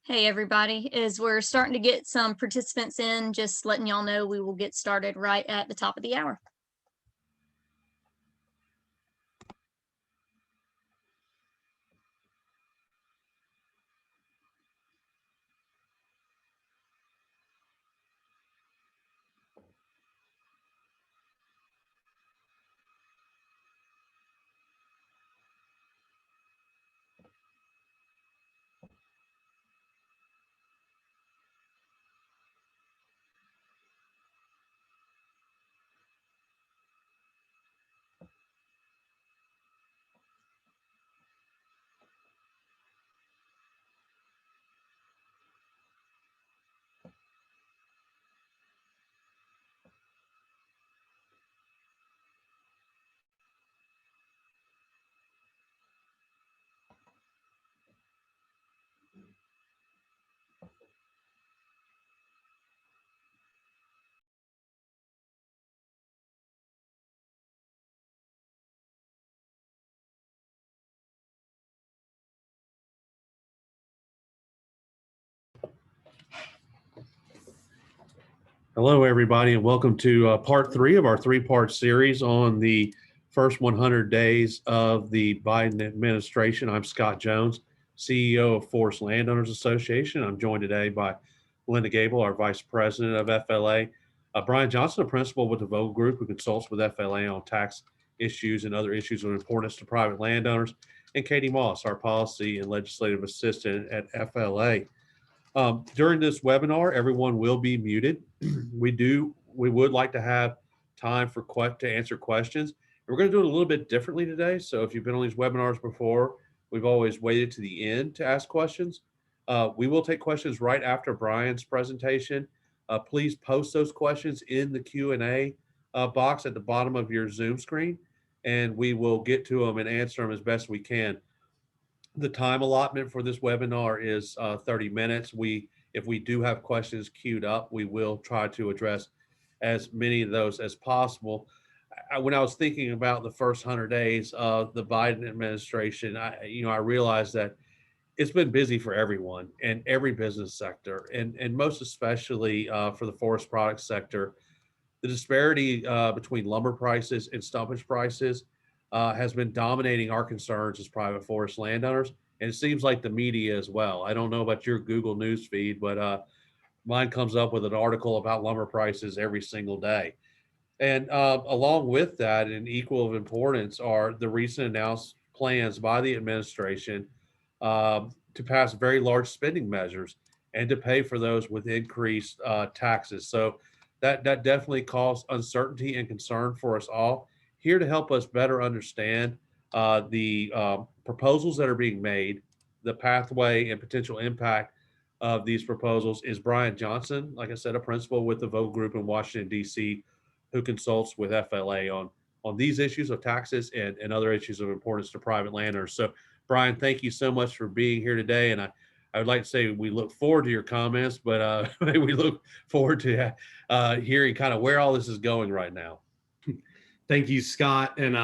Hey everybody, as we're starting to get some participants in, just letting y'all know we will get started right at the top of the hour. Hello, everybody, and welcome to part 3 of our 3-part series on the first 100 days of the Biden administration. I'm Scott Jones, CEO of Forest Landowners Association. I'm joined today by Linda Gable, our Vice President of FLA, Brian Johnson, a principal with the Vogel Group, who consults with FLA on tax issues and other issues of importance to private landowners, and Katie Moss, our Policy and Legislative Assistant at FLA. During this webinar, everyone will be muted. We would like to have time to answer questions. We're going to do it a little bit differently today. So if you've been on these webinars before, we've always waited to the end to ask questions. We will take questions right after Brian's presentation. Please post those questions in the Q&A box at the bottom of your Zoom screen, and we will get to them and answer them as best we can. The time allotment for this webinar is 30 minutes. If we do have questions queued up, we will try to address as many of those as possible. When I was thinking about the first 100 days of the Biden administration, I realized that it's been busy for everyone and every business sector, and most especially for the forest products sector. The disparity between lumber prices and stumpage prices has been dominating our concerns as private forest landowners, and it seems like the media as well. I don't know about your Google News feed, but mine comes up with an article about lumber prices every single day. And along with that, and equal of importance, are the recent announced plans by the administration to pass very large spending measures and to pay for those with increased taxes. So that definitely caused uncertainty and concern for us all. Here to help us better understand the proposals that are being made, the pathway and potential impact of these proposals is Brian Johnson, like I said, a principal with the Vogel Group in Washington, D.C., who consults with FLA on these issues of taxes and other issues of importance to private landowners. So, Brian, thank you so much for being here today. And I would like to say we look forward to your comments, but we look forward to hearing kind of where all this is going right now. Thank you, Scott. And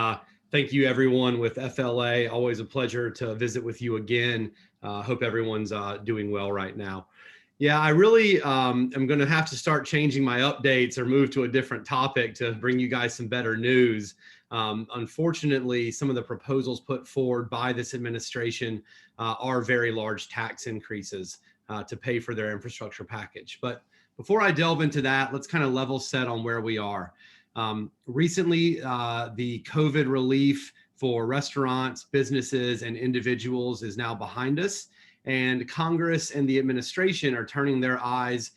thank you, everyone with FLA. Always a pleasure to visit with you again. Hope everyone's doing well right now. Yeah, I really am going to have to start changing my updates or move to a different topic to bring you guys some better news. Unfortunately, some of the proposals put forward by this administration are very large tax increases to pay for their infrastructure package. But before I delve into that, let's kind of level set on where we are. Recently, the COVID relief for restaurants, businesses, and individuals is now behind us. And Congress and the administration are turning their eyes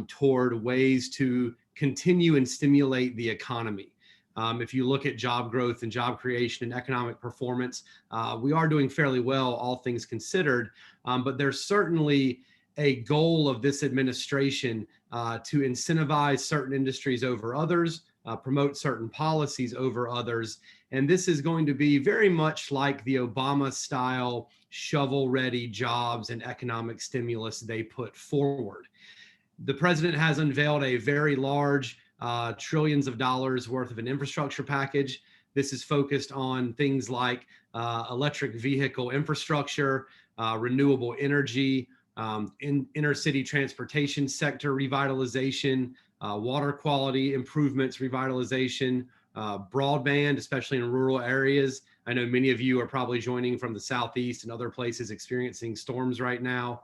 toward ways to continue and stimulate the economy. If you look at job growth and job creation and economic performance, we are doing fairly well, all things considered, but there's certainly a goal of this administration to incentivize certain industries over others, promote certain policies over others. And this is going to be very much like the Obama-style shovel-ready jobs and economic stimulus they put forward. The president has unveiled a very large trillions of dollars worth of an infrastructure package. This is focused on things like electric vehicle infrastructure, renewable energy, in inner city transportation sector revitalization, water quality improvements, revitalization, broadband, especially in rural areas. I know many of you are probably joining from the Southeast and other places experiencing storms right now.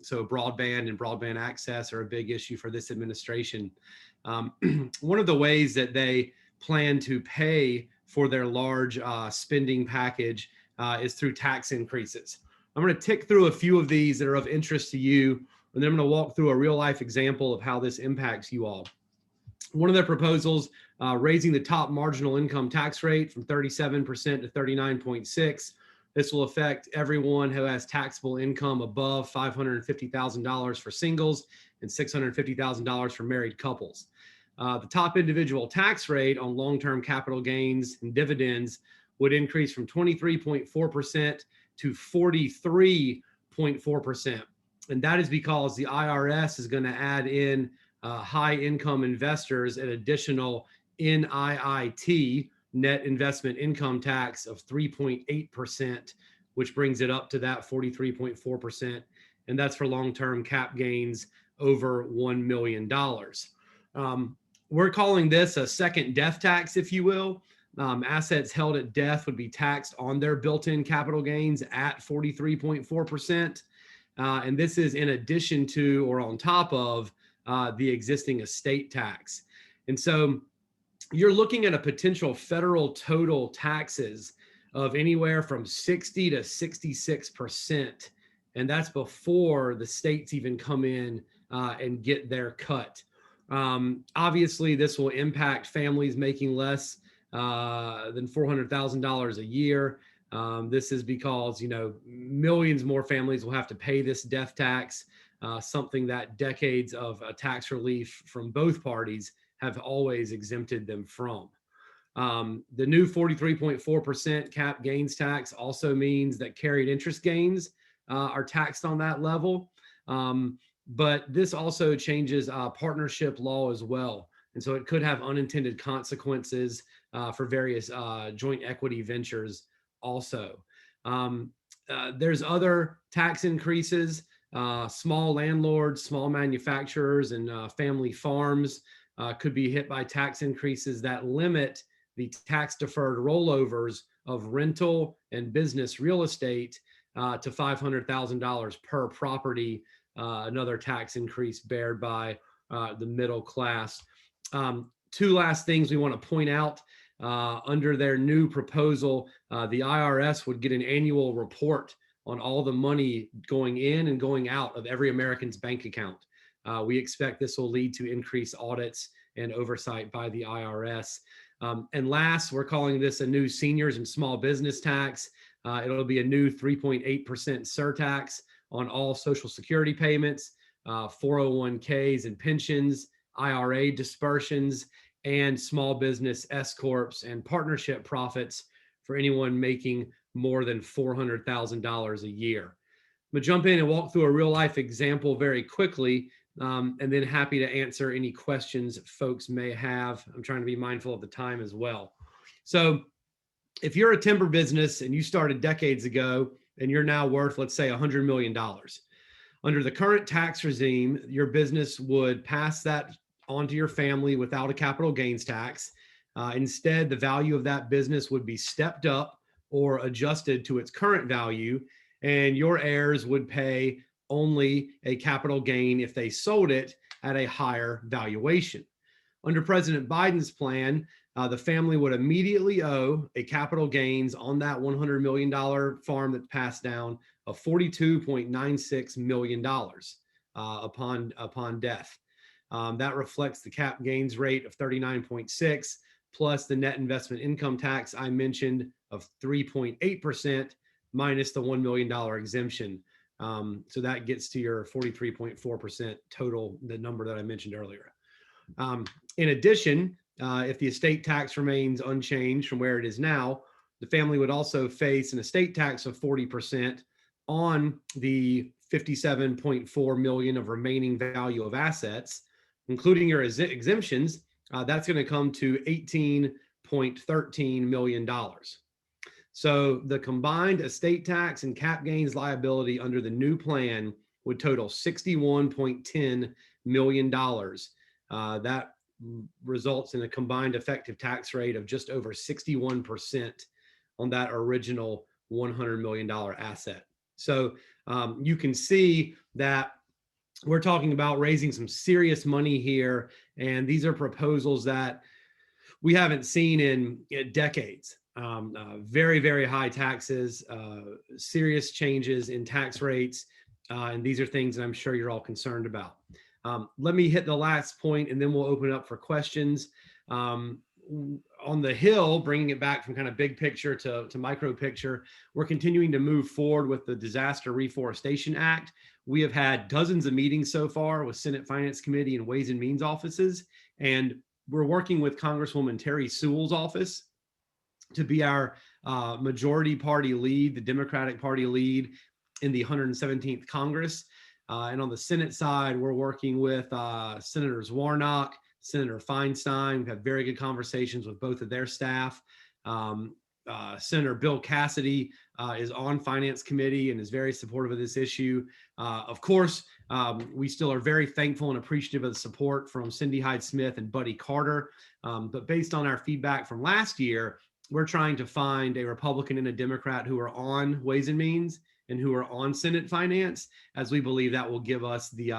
So broadband and broadband access are a big issue for this administration. One of the ways that they plan to pay for their large spending package is through tax increases. I'm going to tick through a few of these that are of interest to you, and then I'm going to walk through a real life example of how this impacts you all. One of their proposals, raising the top marginal income tax rate from 37% to 39.6. This will affect everyone who has taxable income above $550,000 for singles and $650,000 for married couples. The top individual tax rate on long-term capital gains and dividends would increase from 23.4% to 43.4%. And that is because the IRS is going to add in high income investors an additional NIIT, net investment income tax, of 3.8%, which brings it up to that 43.4%. And that's for long-term cap gains over $1 million. We're calling this a second death tax, if you will. Assets held at death would be taxed on their built-in capital gains at 43.4%. And this is in addition to or on top of the existing estate tax. And so you're looking at a potential federal total taxes of anywhere from 60 to 66%. And that's before the states even come in and get their cut. Obviously, this will impact families making less than $400,000 a year. This is because, millions more families will have to pay this death tax, something that decades of tax relief from both parties have always exempted them from. The new 43.4% cap gains tax also means that carried interest gains are taxed on that level. But this also changes partnership law as well. And so it could have unintended consequences for various joint equity ventures also. There's other tax increases. Small landlords, small manufacturers, and family farms could be hit by tax increases that limit the tax deferred rollovers of rental and business real estate to $500,000 per property. Another tax increase bared by the middle class. Two last things we want to point out. Under their new proposal, the IRS would get an annual report on all the money going in and going out of every American's bank account. We expect this will lead to increased audits and oversight by the IRS. And last, we're calling this a new seniors and small business tax. It'll be a new 3.8% surtax on all Social Security payments, 401ks and pensions, IRA dispersions, and small business S corps and partnership profits for anyone making more than $400,000 a year. I'm gonna jump in and walk through a real life example very quickly, and then happy to answer any questions folks may have. I'm trying to be mindful of the time as well. So if you're a timber business and you started decades ago and you're now worth, let's say, $100 million, under the current tax regime, your business would pass that onto your family without a capital gains tax. Instead, the value of that business would be stepped up or adjusted to its current value, and your heirs would pay only a capital gain if they sold it at a higher valuation. Under President Biden's plan, the family would immediately owe a capital gains on that $100 million farm that passed down of $42.96 million upon death. That reflects the cap gains rate of 39.6 plus the net investment income tax I mentioned of 3.8% minus the $1 million exemption. So that gets to your 43.4% total, the number that I mentioned earlier. In addition, if the estate tax remains unchanged from where it is now, the family would also face an estate tax of 40% on the $57.4 million of remaining value of assets, including your exemptions. That's going to come to $18.13 million. So the combined estate tax and cap gains liability under the new plan would total $61.10 million. That results in a combined effective tax rate of just over 61% on that original $100 million asset. So you can see that we're talking about raising some serious money here. And these are proposals that we haven't seen in decades. Very, very high taxes, serious changes in tax rates. And these are things that I'm sure you're all concerned about. Let me hit the last point and then we'll open it up for questions. On the Hill, bringing it back from kind of big picture to micro picture, we're continuing to move forward with the Disaster Reforestation Act. We have had dozens of meetings so far with Senate Finance Committee and Ways and Means offices, and we're working with Congresswoman Terry Sewell's office to be our majority party lead, the Democratic Party lead in the 117th Congress. And on the Senate side, we're working with Senators Warnock, Senator Feinstein. We've had very good conversations with both of their staff. Senator Bill Cassidy is on Finance Committee and is very supportive of this issue. Of course, we still are very thankful and appreciative of the support from Cindy Hyde-Smith and Buddy Carter. But based on our feedback from last year, we're trying to find a Republican and a Democrat who are on Ways and Means and who are on Senate Finance, as we believe that will give us the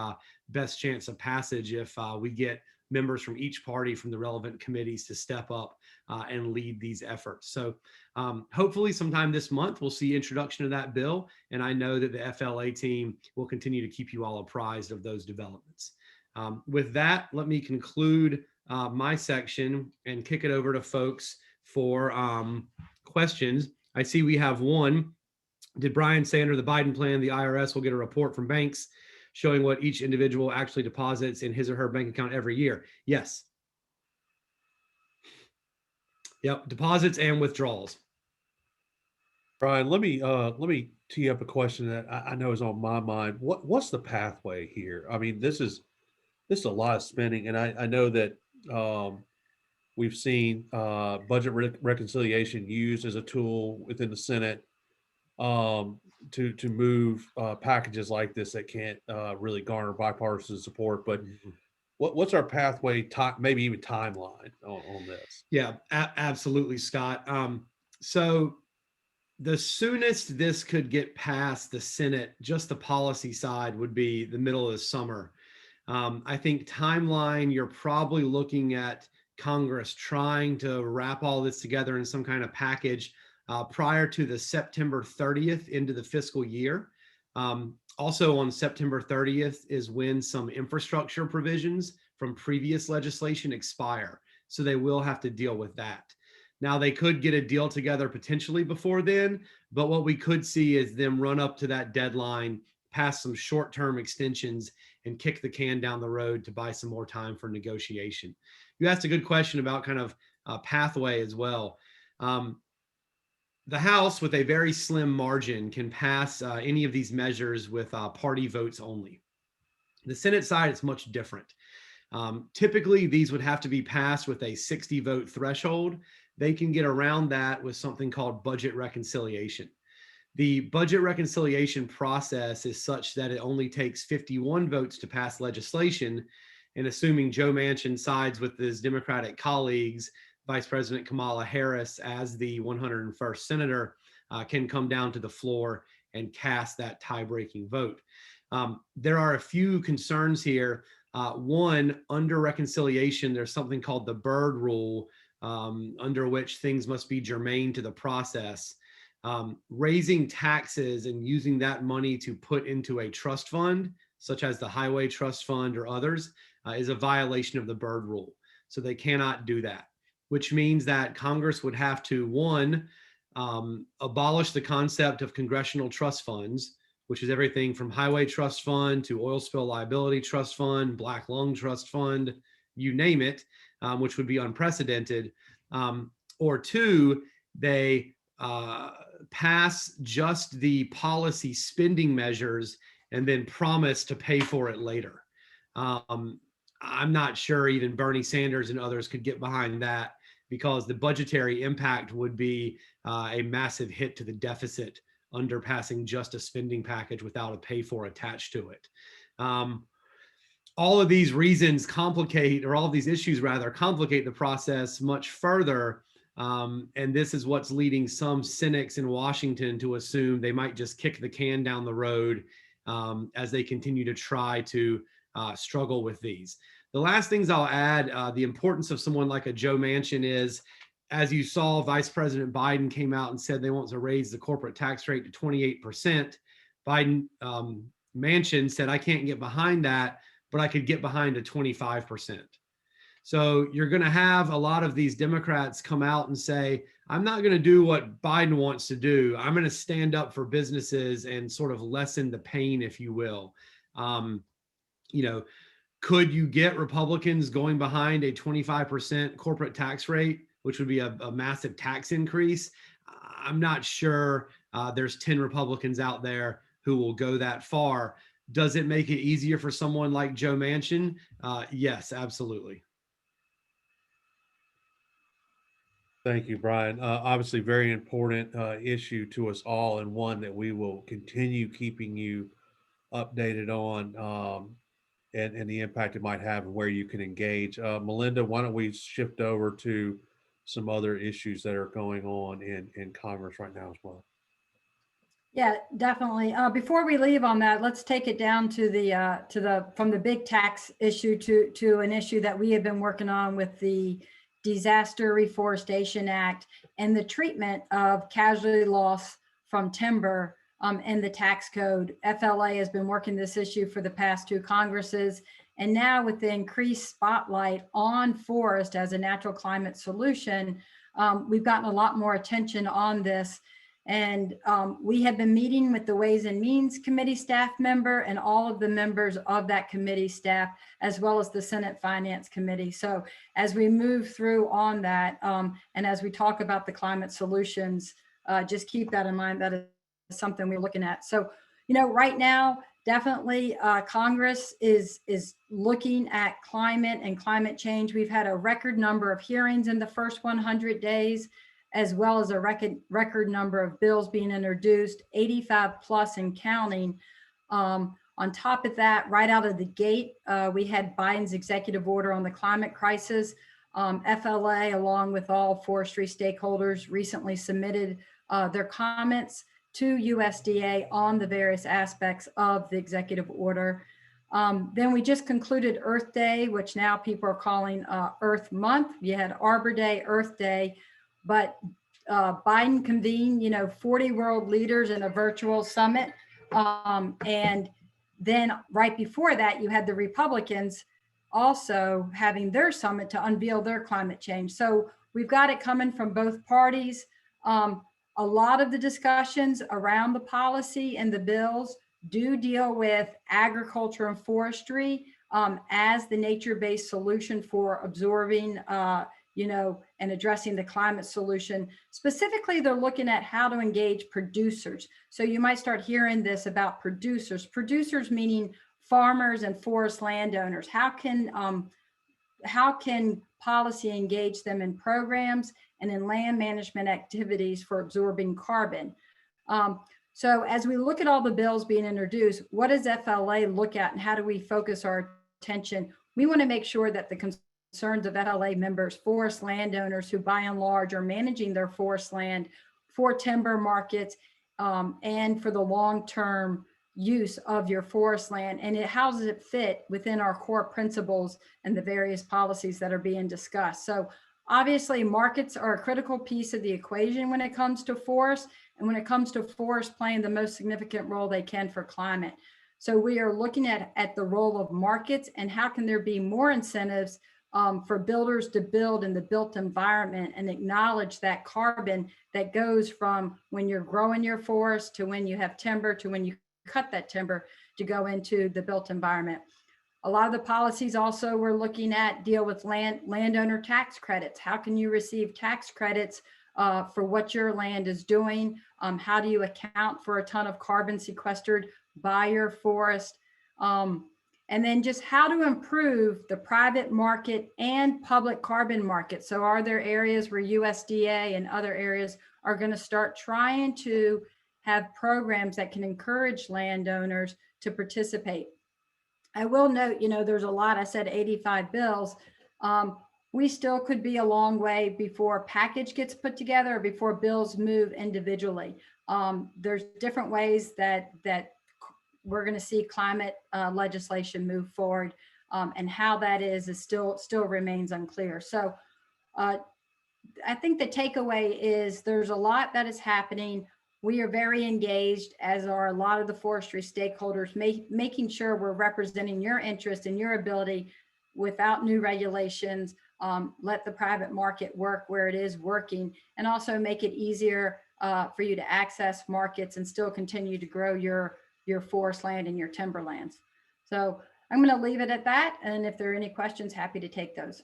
best chance of passage if we get members from each party from the relevant committees to step up and lead these efforts. So hopefully sometime this month, we'll see introduction of that bill. And I know that the FLA team will continue to keep you all apprised of those developments. With that, let me conclude my section and kick it over to folks for questions. I see we have one. Did Brian say under the Biden plan, the IRS will get a report from banks showing what each individual actually deposits in his or her bank account every year? Yes. Yep, deposits and withdrawals. Brian, let me tee up a question that I know is on my mind. What's the pathway here? I mean, this is a lot of spending, and I know that we've seen budget reconciliation used as a tool within the Senate to move packages like this that can't really garner bipartisan support. But what's our pathway, maybe even timeline on this? Yeah, absolutely, Scott. So the soonest this could get past the Senate, just the policy side, would be the middle of the summer. I think timeline, you're probably looking at Congress trying to wrap all this together in some kind of package prior to the September 30th into the fiscal year. Also on September 30th is when some infrastructure provisions from previous legislation expire. So they will have to deal with that. Now they could get a deal together potentially before then, but what we could see is them run up to that deadline, pass some short-term extensions and kick the can down the road to buy some more time for negotiation. You asked a good question about kind of pathway as well. The House, with a very slim margin, can pass any of these measures with party votes only. The Senate side, it's much different. Typically, these would have to be passed with a 60-vote threshold. They can get around that with something called budget reconciliation. The budget reconciliation process is such that it only takes 51 votes to pass legislation. And assuming Joe Manchin sides with his Democratic colleagues, Vice President Kamala Harris, as the 101st senator, can come down to the floor and cast that tie-breaking vote. There are a few concerns here. One, under reconciliation, there's something called the Byrd Rule, under which things must be germane to the process. Raising taxes and using that money to put into a trust fund, such as the Highway Trust Fund or others, is a violation of the Byrd Rule. So they cannot do that, which means that Congress would have to, one, abolish the concept of congressional trust funds, which is everything from Highway Trust Fund to Oil Spill Liability Trust Fund, Black Lung Trust Fund, you name it, which would be unprecedented. Or two, they pass just the policy spending measures and then promise to pay for it later. I'm not sure even Bernie Sanders and others could get behind that, because the budgetary impact would be a massive hit to the deficit under passing just a spending package without a pay for attached to it. All of these reasons complicate, or all of these issues rather, complicate the process much further. And this is what's leading some cynics in Washington to assume they might just kick the can down the road as they continue to try to struggle with these. The last things I'll add, the importance of someone like a Joe Manchin is, as you saw, Vice President Biden came out and said they want to raise the corporate tax rate to 28%. Biden, Manchin said, I can't get behind that, but I could get behind a 25%. So you're going to have a lot of these Democrats come out and say, I'm not going to do what Biden wants to do. I'm going to stand up for businesses and sort of lessen the pain, if you will. Could you get Republicans going behind a 25% corporate tax rate, which would be a massive tax increase? I'm not sure. There's 10 Republicans out there who will go that far. Does it make it easier for someone like Joe Manchin? Yes, absolutely. Thank you, Brian. Obviously, very important issue to us all, and one that we will continue keeping you updated on, and the impact it might have and where you can engage. Melinda, why don't we shift over to some other issues that are going on in Congress right now as well? Yeah, definitely. Before we leave on that, let's take it down to from the big tax issue to an issue that we have been working on with the Disaster Reforestation Act and the treatment of casualty loss from timber in the tax code. FLA has been working this issue for the past 2 Congresses. And now with the increased spotlight on forest as a natural climate solution, we've gotten a lot more attention on this. And we have been meeting with the Ways and Means Committee staff member and all of the members of that committee staff, as well as the Senate Finance Committee. So as we move through on that, and as we talk about the climate solutions, just keep that in mind. That is something we're looking at. So, right now, definitely Congress is looking at climate and climate change. We've had a record number of hearings in the first 100 days, as well as a record number of bills being introduced, 85 plus and counting. On top of that, right out of the gate, we had Biden's executive order on the climate crisis. FLA, along with all forestry stakeholders, recently submitted their comments to USDA on the various aspects of the executive order. Then we just concluded Earth Day, which now people are calling Earth Month. You had Arbor Day, Earth Day, but Biden convened, 40 world leaders in a virtual summit. And then right before that, you had the Republicans also having their summit to unveil their climate change. So we've got it coming from both parties. A lot of the discussions around the policy and the bills do deal with agriculture and forestry as the nature-based solution for absorbing and addressing the climate solution. Specifically, they're looking at how to engage producers. So you might start hearing this about producers meaning farmers and forest landowners. How can policy engage them in programs and in land management activities for absorbing carbon? So as we look at all the bills being introduced, what does FLA look at and how do we focus our attention? We want to make sure that the concerns of FLA members, forest landowners who by and large are managing their forest land for timber markets and for the long-term use of your forest land, and how does it fit within our core principles and the various policies that are being discussed. So obviously markets are a critical piece of the equation when it comes to forest, and when it comes to forest playing the most significant role they can for climate. So we are looking at the role of markets and how can there be more incentives for builders to build in the built environment and acknowledge that carbon that goes from when you're growing your forest to when you have timber to when you cut that timber to go into the built environment. A lot of the policies also we're looking at deal with landowner tax credits. How can you receive tax credits for what your land is doing? How do you account for a ton of carbon sequestered by your forest? And then just how to improve the private market and public carbon market. So are there areas where USDA and other areas are going to start trying to have programs that can encourage landowners to participate. I will note, there's a lot, I said 85 bills. We still could be a long way before a package gets put together or before bills move individually. There's different ways that we're going to see climate legislation move forward, and how that is still remains unclear. So I think the takeaway is there's a lot that is happening. We are very engaged, as are a lot of the forestry stakeholders, making sure we're representing your interest and your ability without new regulations. Let the private market work where it is working, and also make it easier for you to access markets and still continue to grow your forest land and your timberlands. So I'm going to leave it at that. And if there are any questions, happy to take those.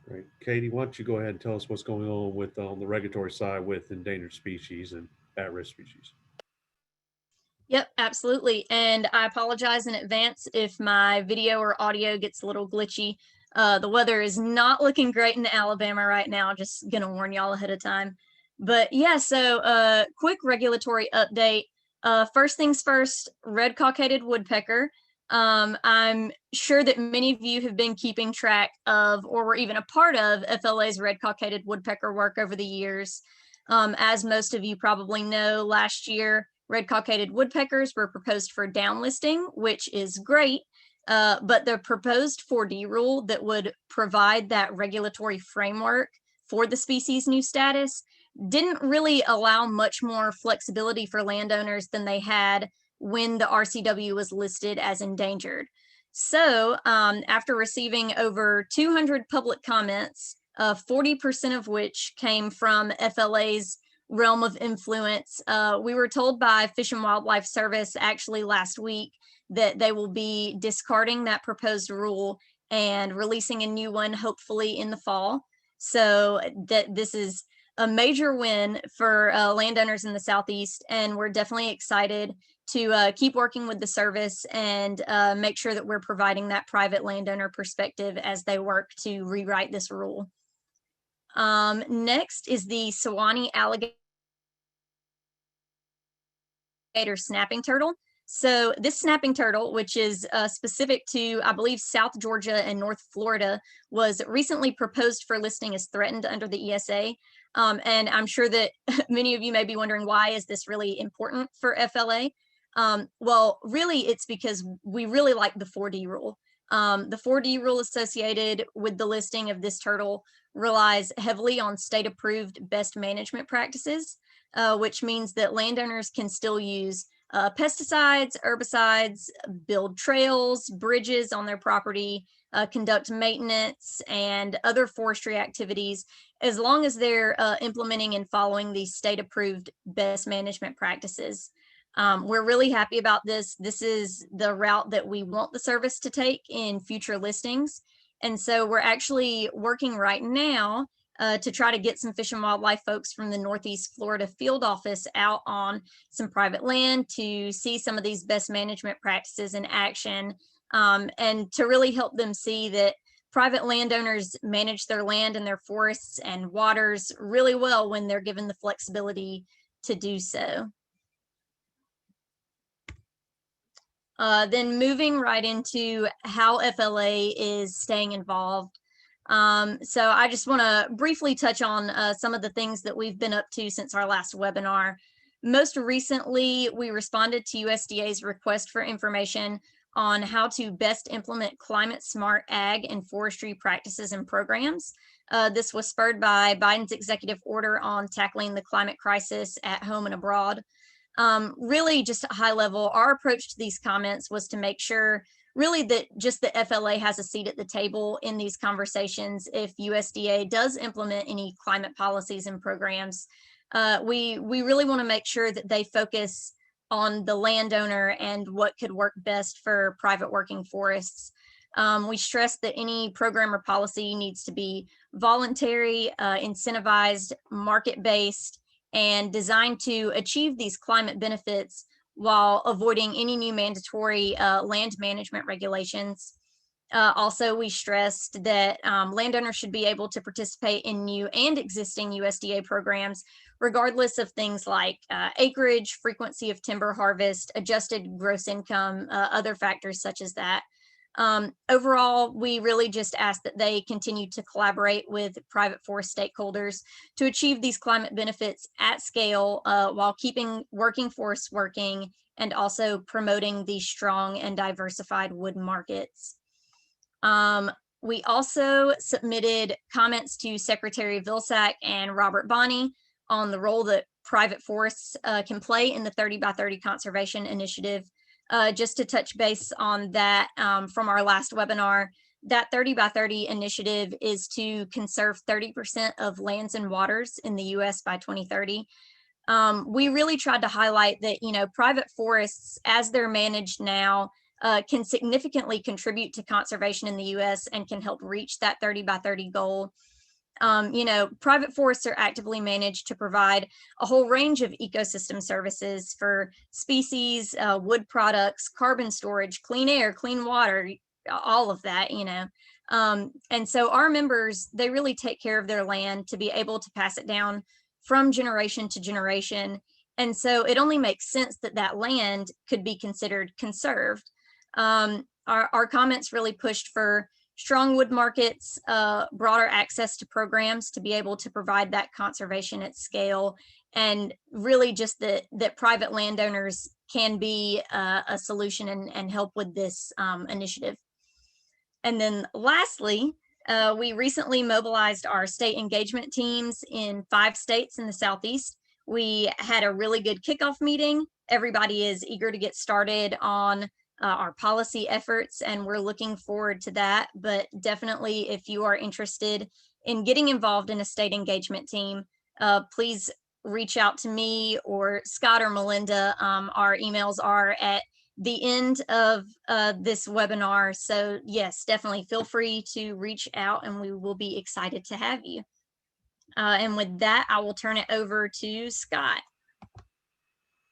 Great. Katie, why don't you go ahead and tell us what's going on with on the regulatory side with endangered species and at-risk species? Yep, absolutely. And I apologize in advance if my video or audio gets a little glitchy. The weather is not looking great in Alabama right now. Just gonna warn y'all ahead of time. But yeah, so quick regulatory update. First things first, red cockaded woodpecker. I'm sure that many of you have been keeping track of, or were even a part of, FLA's red cockaded woodpecker work over the years. As most of you probably know, last year, red cockaded woodpeckers were proposed for downlisting, which is great, but the proposed 4D rule that would provide that regulatory framework for the species' new status didn't really allow much more flexibility for landowners than they had when the RCW was listed as endangered. So after receiving over 200 public comments, 40% of which came from FLA's realm of influence, we were told by Fish and Wildlife Service actually last week that they will be discarding that proposed rule and releasing a new one hopefully in the fall. So that this is a major win for landowners in the Southeast, and we're definitely excited to keep working with the service and make sure that we're providing that private landowner perspective as they work to rewrite this rule. Next is the Sewanee alligator snapping turtle. So this snapping turtle, which is specific to, I believe, South Georgia and North Florida, was recently proposed for listing as threatened under the ESA. And I'm sure that many of you may be wondering, why is this really important for FLA? Well, really, it's because we really like the 4D rule. The 4D rule associated with the listing of this turtle relies heavily on state-approved best management practices, which means that landowners can still use pesticides, herbicides, build trails, bridges on their property, conduct maintenance and other forestry activities, as long as they're implementing and following these state-approved best management practices. We're really happy about this. This is the route that we want the service to take in future listings. And so we're actually working right now to try to get some Fish and Wildlife folks from the Northeast Florida field office out on some private land to see some of these best management practices in action, and to really help them see that private landowners manage their land and their forests and waters really well when they're given the flexibility to do so. Then moving right into how FLA is staying involved. So I just want to briefly touch on some of the things that we've been up to since our last webinar. Most recently, we responded to USDA's request for information on how to best implement climate smart ag and forestry practices and programs. This was spurred by Biden's executive order on tackling the climate crisis at home and abroad. Really just at high level, our approach to these comments was to make sure really that just the FLA has a seat at the table in these conversations. If USDA does implement any climate policies and programs, we really want to make sure that they focus on the landowner and what could work best for private working forests. We stress that any program or policy needs to be voluntary, incentivized, market-based, and designed to achieve these climate benefits while avoiding any new mandatory land management regulations. Also, we stressed that landowners should be able to participate in new and existing USDA programs, regardless of things like acreage, frequency of timber harvest, adjusted gross income, other factors such as that. Overall, we really just ask that they continue to collaborate with private forest stakeholders to achieve these climate benefits at scale while keeping working forests working and also promoting these strong and diversified wood markets. We also submitted comments to Secretary Vilsack and Robert Bonney on the role that private forests can play in the 30 by 30 conservation initiative. Just to touch base on that from our last webinar, that 30 by 30 initiative is to conserve 30% of lands and waters in the US by 2030. We really tried to highlight that, you know, private forests, as they're managed now, can significantly contribute to conservation in the US and can help reach that 30 by 30 goal. You know, private forests are actively managed to provide a whole range of ecosystem services for species, wood products, carbon storage, clean air, clean water, all of that, you know. And so our members, they really take care of their land to be able to pass it down from generation to generation. And so it only makes sense that that land could be considered conserved. Our comments really pushed for strong wood markets, broader access to programs to be able to provide that conservation at scale, and really just that private landowners can be a solution and help with this initiative. And then lastly, we recently mobilized our state engagement teams in 5 states in the Southeast. We had a really good kickoff meeting. Everybody is eager to get started on our policy efforts, and we're looking forward to that. But definitely, if you are interested in getting involved in a state engagement team, please reach out to me or Scott or Melinda. Our emails are at the end of this webinar. So yes, definitely feel free to reach out and we will be excited to have you. And with that, I will turn it over to Scott.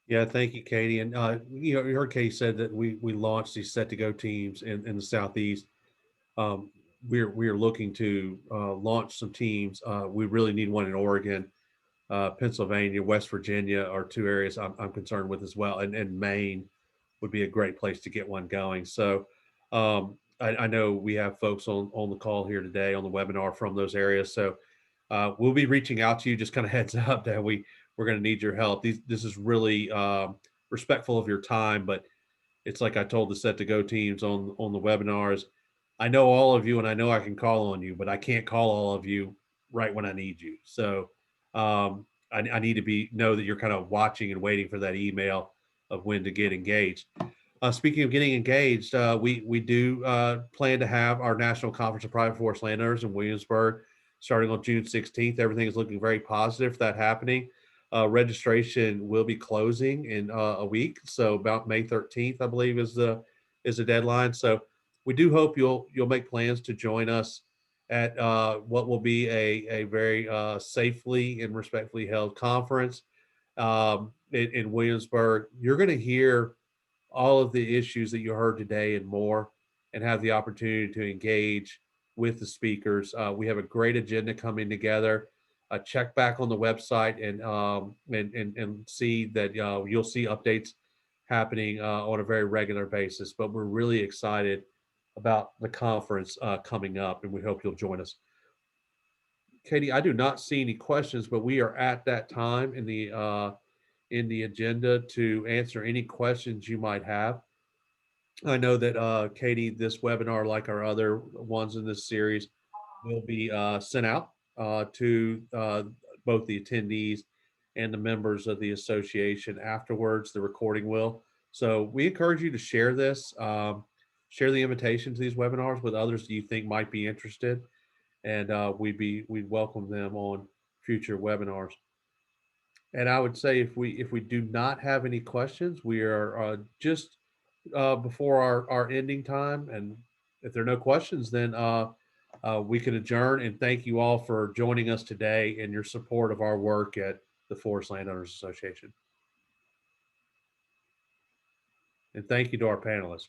Yeah, thank you, Katie. And you know, you heard Katie said that we launched these set to go teams in the Southeast. We're looking to launch some teams. We really need one in Oregon, Pennsylvania, West Virginia are 2 areas I'm concerned with as well, and Maine would be a great place to get one going. So I know we have folks on the call here today on the webinar from those areas. So we'll be reaching out to you. Just kind of heads up that we're going to need your help. This is really respectful of your time, but it's like I told the set to go teams on the webinars. I know all of you and I know I can call on you, but I can't call all of you right when I need you. So I need to know that you're kind of watching and waiting for that email of when to get engaged. Speaking of getting engaged, we do plan to have our National Conference of Private Forest Landowners in Williamsburg starting on June 16th. Everything is looking very positive for that happening. Registration will be closing in a week, so about May 13th, I believe, is the deadline. So we do hope you'll make plans to join us at what will be a very safely and respectfully held conference in Williamsburg. You're going to hear all of the issues that you heard today and more, and have the opportunity to engage with the speakers. We have a great agenda coming together. Check back on the website and see that you'll see updates happening on a very regular basis. But we're really excited about the conference coming up, and we hope you'll join us. Katie, I do not see any questions, but we are at that time in the agenda to answer any questions you might have. I know that Katie, this webinar, like our other ones in this series, will be sent out to both the attendees and the members of the association afterwards. The recording will. So we encourage you to share this, share the invitation to these webinars with others that you think might be interested, and we'd welcome them on future webinars. And I would say if we do not have any questions, we are just before our ending time, and if there are no questions, then we can adjourn. And thank you all for joining us today and your support of our work at the Forest Landowners Association. And thank you to our panelists.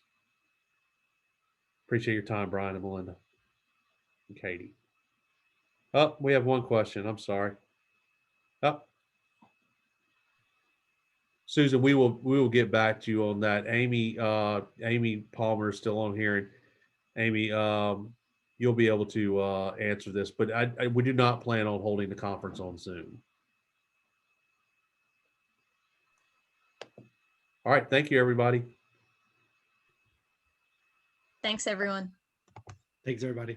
Appreciate your time, Brian and Melinda and Katie. Oh, we have one question. I'm sorry. Oh, Susan, we will get back to you on that. Amy Palmer is still on here, and Amy, you'll be able to answer this, but we do not plan on holding the conference on Zoom. All right, thank you, everybody. Thanks, everyone. Thanks, everybody.